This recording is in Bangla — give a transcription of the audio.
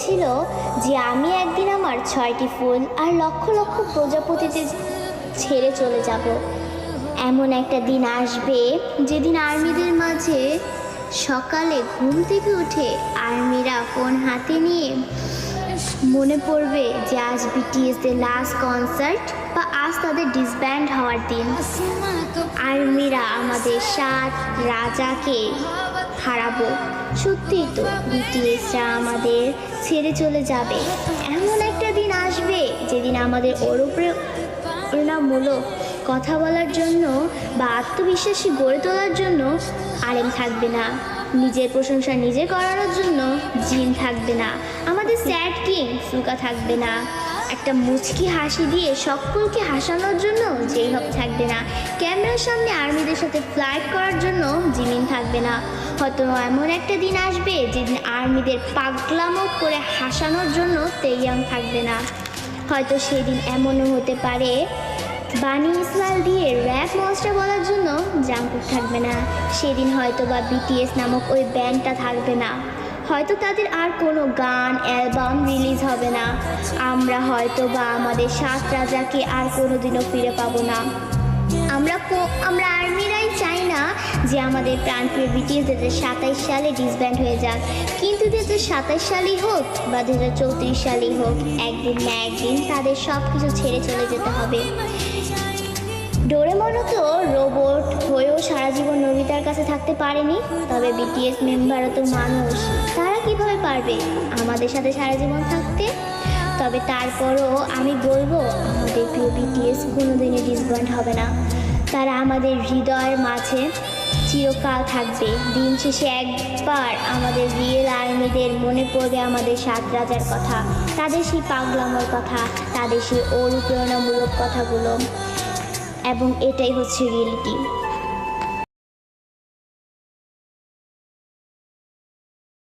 বলেছিল যে আমি একদিন আমার 6টি ফুল আর লক্ষ লক্ষ প্রজাপতিতে ছেড়ে চলে যাব। এমন একটা দিন আসবে যেদিন আর্মিদের মাঝে সকালে ঘুম থেকে উঠে আর্মিরা ফোন হাতে নিয়ে মনে পড়বে যে আজ বিটিএসদের লাস্ট কনসার্ট বা আজ তাদের ডিসব্যান্ড হওয়ার দিন। আর্মিরা আমাদের 7 রাজাকে হারাবো। সত্যি তো, বিটিএসরা আমাদের ছেড়ে চলে যাবে। এমন একটা দিন আসবে যেদিন আমাদের অনুপ্রেরণামূলক কথা বলার জন্য বা আত্মবিশ্বাসী গড়ে তোলার জন্য আলেম থাকবে না, নিজের প্রশংসা নিজে করানোর জন্য জিন থাকবে না, আমাদের স্যাড কিং সুকা থাকবে না, একটা মুচকি হাসি দিয়ে সকলকে হাসানোর জন্য যেই হোক থাকবে না, ক্যামেরার সামনে আর্মিদের সাথে ফ্লাইট করার জন্য জিমিন থাকবে না। হয়তো এমন একটা দিন আসবে যেদিন আর্মিদের পাগলামো করে হাসানোর জন্য তেইয়াং থাকবে না। হয়তো সেদিন এমনও হতে পারে বানি ইসমাইল দিয়ে র্যাপ মনস্টার বলার জন্য জাঙ্কুক থাকবে না। সেদিন হয়তো বা বিটিএস নামক ওই ব্যান্ডটা থাকবে না। হয়তো তাদের আর কোনো গান অ্যালবাম রিলিজ হবে না। আমরা হয়তো বা আমাদের 7 রাজাকে আর কোনোদিনও ফিরে পাবো না। আমরা আর্মিরাই চাই না যে আমাদের প্রাণপ্রিয় বিটিএস 2027 সালে ডিসব্যান্ড হয়ে যাক, কিন্তু 2027 সালেই হোক বা 2034 সালেই হোক, একদিন না একদিন তাদের সব কিছু ছেড়ে চলে যেতে হবে। ডোরেমনও তো রোবট হয়েও সারা জীবন নোবিতার কাছে থাকতে পারেনি, তবে বিটিএস মেম্বারও তো মানুষ, তারা কিভাবে পারবে আমাদের সাথে সারা জীবন থাকতে? তবে তারপরও আমি বলবো আমাদের প্রিয় বিটিএস কোনোদিনই ডিসব্যান্ড হবে না। তারা আমাদের হৃদয়ের মাঝে চিরকাল থাকবে। দিন শেষে একবার আমাদের রিয়েল আর্মিদের মনে পড়বে আমাদের 7 রাজার কথা, তাদের সেই পাগলামোর কথা, তাদের সেই অনুপ্রেরণামূলক কথাগুলো, এবং এটাই হচ্ছে রিয়েলিটি।